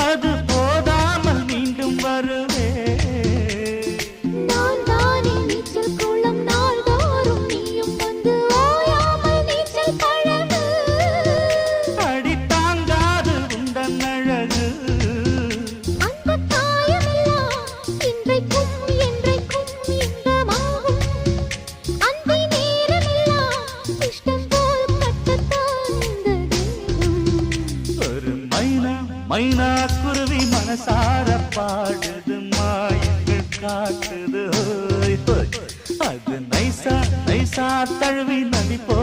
அது போதாமல் மீண்டும் வருவே அடி தாங்காது உந்தன் அழகு ஒரு மைனா குருவி மனசார பாடுது மாயங்கள் காட்டுது ஹோய் ஹோய். அது நைசா நைசா தழுவி நதி போ